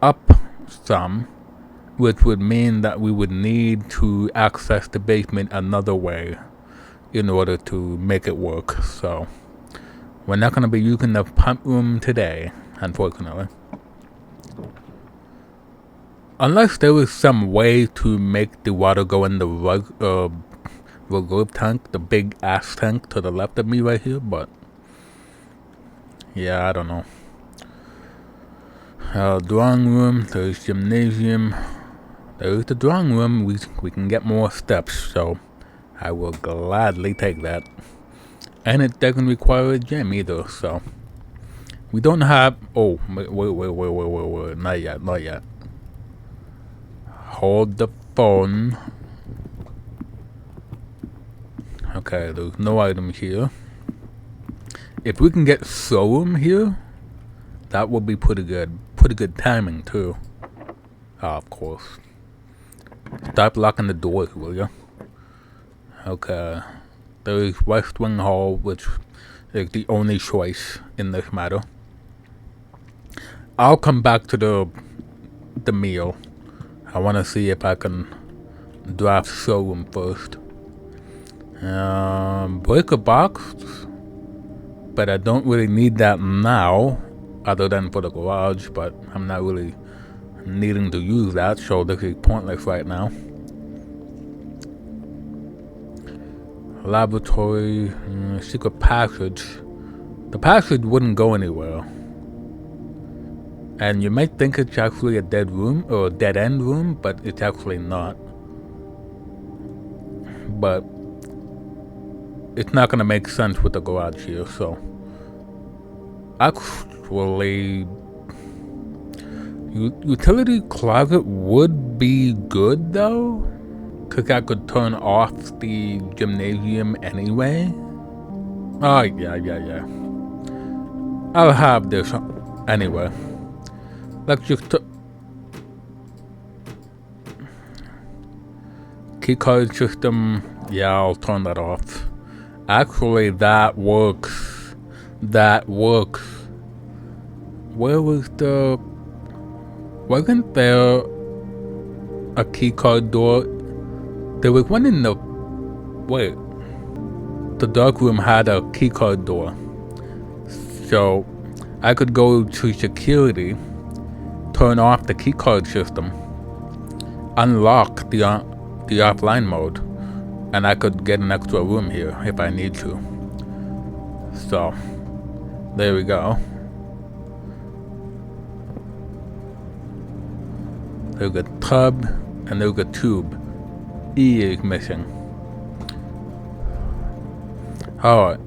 up some, which would mean that we would need to access the basement another way in order to make it work. So we're not going to be using the pump room today, unfortunately. Unless there was some way to make the water go in the reserve tank, the big ass tank to the left of me right here, but yeah, I don't know. Drawing room, there's gymnasium, there's the drawing room. We can get more steps, so I will gladly take that. And it doesn't require a gym either, so we don't have. Oh, wait, not yet. Hold the phone. Okay, there's no items here. If we can get showroom here, that would be pretty good. Pretty good timing too. Of course. Stop locking the doors, will you? Okay. There is West Wing Hall, which is the only choice in this matter. I'll come back to the meal. I want to see if I can draft showroom first. Break a box, but I don't really need that now, other than for the garage, but I'm not really needing to use that, so this is pointless right now. Laboratory, secret passage. The passage wouldn't go anywhere. And you might think it's actually a dead room, or a dead end room, but it's actually not. But it's not gonna make sense with the garage here, so. Actually, utility closet would be good though, cause I could turn off the gymnasium anyway. Oh yeah. I'll have this anyway. Let's just keycard system. Yeah, I'll turn that off. Actually, that works. That works. Where was the... Wasn't there a keycard door? There was one in the... Wait. The dark room had a keycard door. So, I could go to security, turn off the keycard system, unlock the offline mode, and I could get an extra room here if I need to. So, there we go. There's a tub and there's a tube. E is missing. Alright.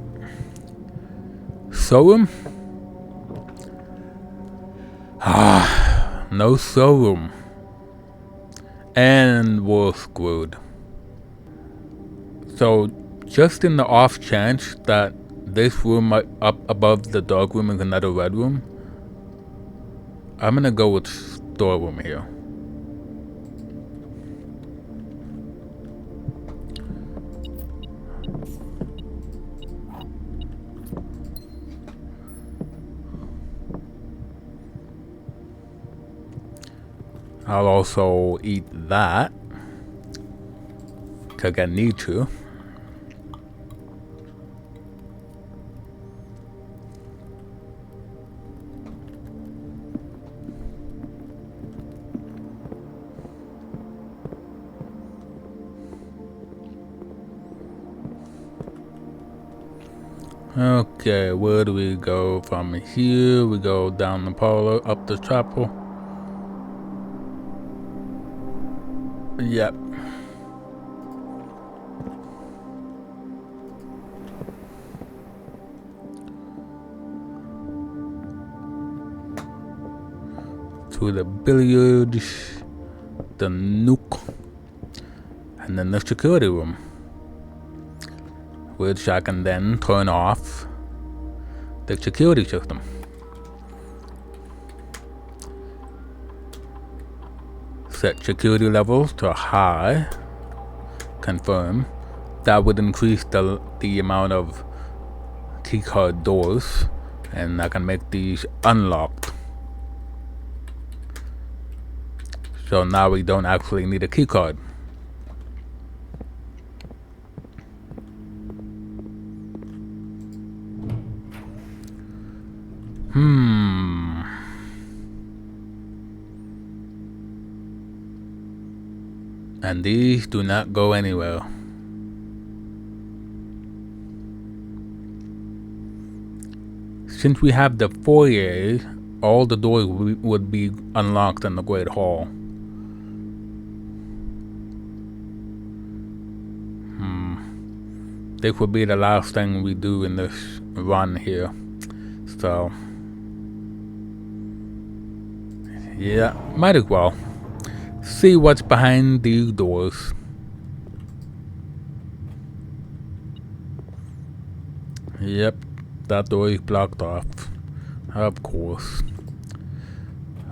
Showroom? No showroom. And we're screwed. So, just in the off chance that this room up above the dark room is another red room, I'm gonna go with storeroom here. I'll also eat that, cause I need to. Okay, where do we go from here? We go down the parlor, up the chapel. Yep. To the billiards, the nook, and then the security room, which I can then turn off the security system. Set security levels to high. Confirm. That would increase the amount of keycard doors, and I can make these unlocked. So now we don't actually need a keycard. And these do not go anywhere. Since we have the foyer, all the doors would be unlocked in the Great Hall. This would be the last thing we do in this run here. So, yeah, might as well. See what's behind these doors. Yep, that door is blocked off. Of course.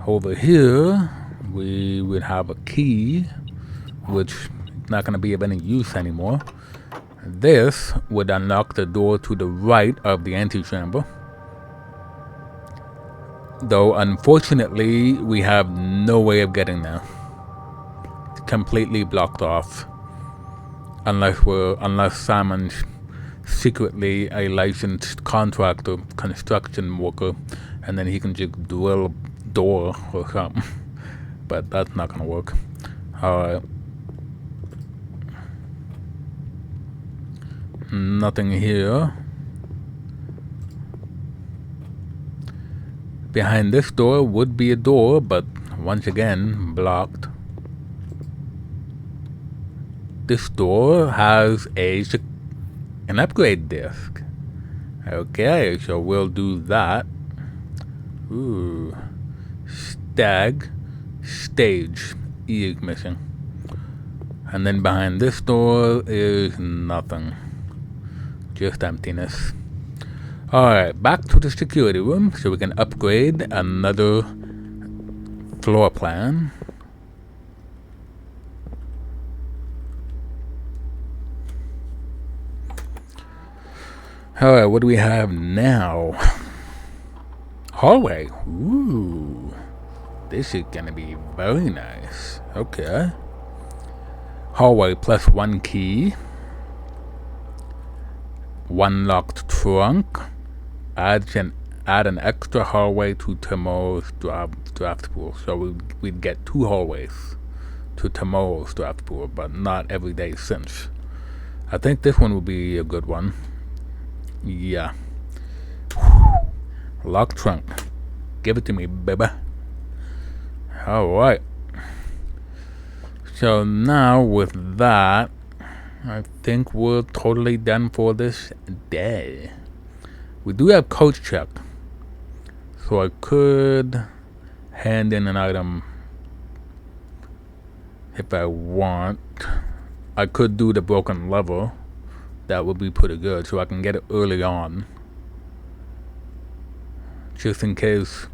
Over here, we would have a key, which is not going to be of any use anymore. This would unlock the door to the right of the antechamber. Though, unfortunately, we have no way of getting there. completely blocked off. Unless Simon's secretly a licensed contractor, construction worker, and then he can just drill a door or something. But that's not gonna work. Alright. Nothing here. Behind this door would be a door, but once again, blocked. This door has an upgrade disc. Okay, so we'll do that. Ooh. Stage. E is missing. And then behind this door is nothing. Just emptiness. Alright, back to the security room so we can upgrade another floor plan. Alright, what do we have now? Hallway. Ooh. This is gonna be very nice. Okay. Hallway plus 1 key. 1 locked trunk. Add an extra hallway to tomorrow's draft pool. So we'd get 2 hallways to tomorrow's draft pool, but not every day since. I think this one will be a good one. Yeah. Locked trunk. Give it to me, baby. Alright. So now with that, I think we're totally done for this day. We do have coach check. So I could hand in an item if I want. I could do the broken lever. That would be pretty good, so I can get it early on. Just in case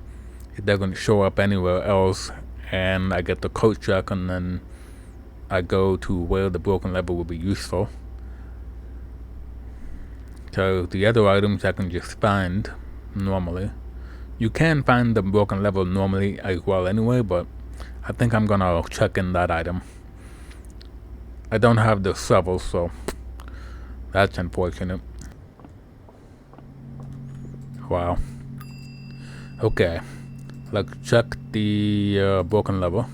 it doesn't show up anywhere else and I get the coach check and then I go to where the broken lever will be useful. So the other items I can just find normally. You can find the broken level normally as well anyway, but I think I'm gonna check in that item. I don't have the shovel, so that's unfortunate. Wow. Okay, let's check the broken level.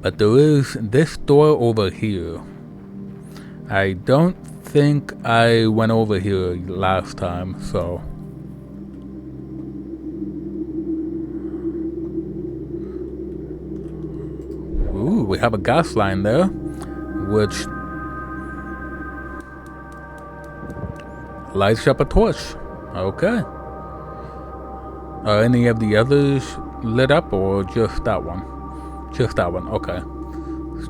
But there is this door over here. I don't think I went over here last time, so. Ooh, we have a gas line there, which lights up a torch. Okay. Are any of the others lit up or just that one? Just that one, okay.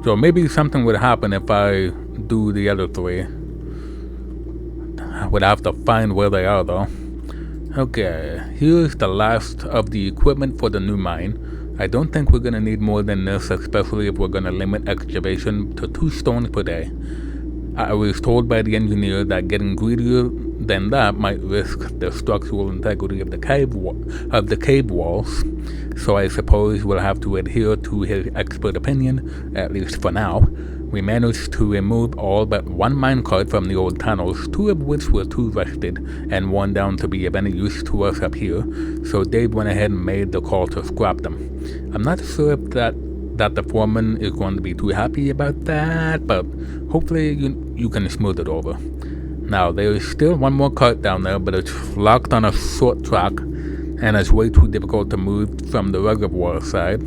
So maybe something would happen if I do the other 3. I would have to find where they are though. Okay, here's the last of the equipment for the new mine. I don't think we're gonna need more than this, especially if we're gonna limit excavation to 2 stones per day. I was told by the engineer that getting greedier than that might risk the structural integrity of the cave walls, so I suppose we'll have to adhere to his expert opinion, at least for now. We managed to remove all but 1 minecart from the old tunnels, 2 of which were too rusted and worn down to be of any use to us up here, so Dave went ahead and made the call to scrap them. I'm not sure if that the foreman is going to be too happy about that, but hopefully you can smooth it over. Now, there is still 1 more cart down there, but it's locked on a short track, and it's way too difficult to move from the reservoir side.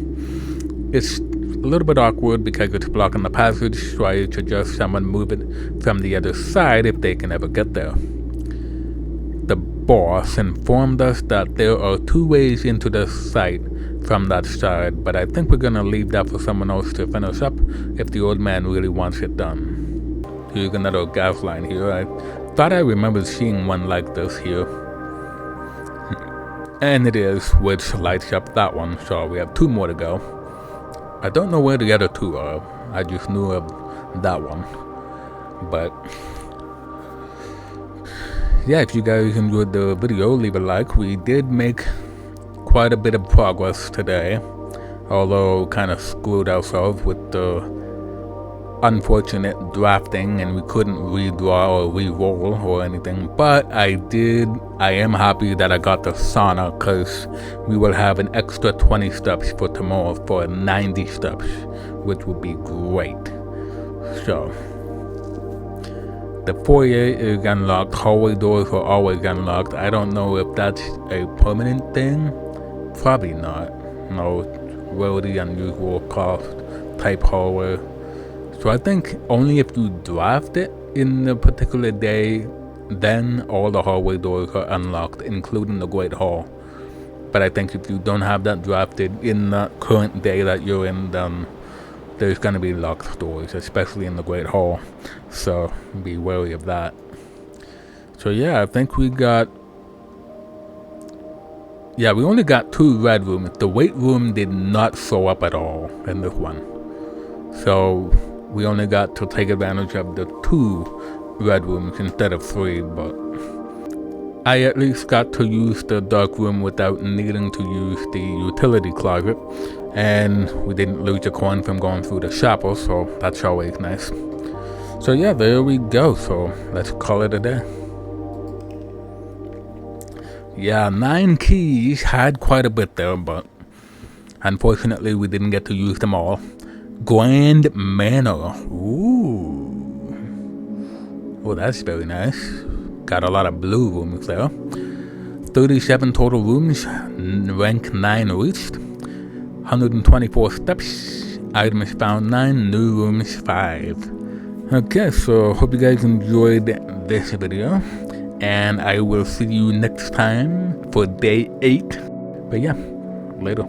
It's a little bit awkward because it's blocking the passage, so I suggest someone move it from the other side if they can ever get there. The boss informed us that there are 2 ways into the site from that side, but I think we're gonna leave that for someone else to finish up if the old man really wants it done. Here's another gas line here. I thought I remembered seeing one like this here. And it is, which lights up that one, so we have 2 more to go. I don't know where the other 2 are. I just knew of that one. But yeah, if you guys enjoyed the video, leave a like. We did make quite a bit of progress today. although kind of screwed ourselves with the unfortunate drafting and we couldn't redraw or re-roll or anything. But I am happy that I got the sauna, because we will have an extra 20 steps for tomorrow for 90 steps, which would be great. So the foyer is unlocked, hallway doors are always unlocked. I don't know if that's a permanent thing. Probably not. No, really unusual cost type hallway. So I think only if you draft it in a particular day, then all the hallway doors are unlocked, including the Great Hall. But I think if you don't have that drafted in the current day that you're in, then there's going to be locked doors, especially in the Great Hall. So be wary of that. So yeah, I think we only got 2 red rooms. The weight room did not show up at all in this one. So we only got to take advantage of the 2 red rooms instead of 3, but I at least got to use the dark room without needing to use the utility closet, and we didn't lose a coin from going through the chapel, so that's always nice. So yeah, there we go. So let's call it a day. Yeah, 9 keys, had quite a bit there, but unfortunately we didn't get to use them all. Grand Manor. Ooh. Oh, that's very nice. Got a lot of blue rooms there. 37 total rooms, rank 9 reached. 124 steps, items found 9, new rooms 5. Okay, so hope you guys enjoyed this video, and I will see you next time for day 8. But yeah, later.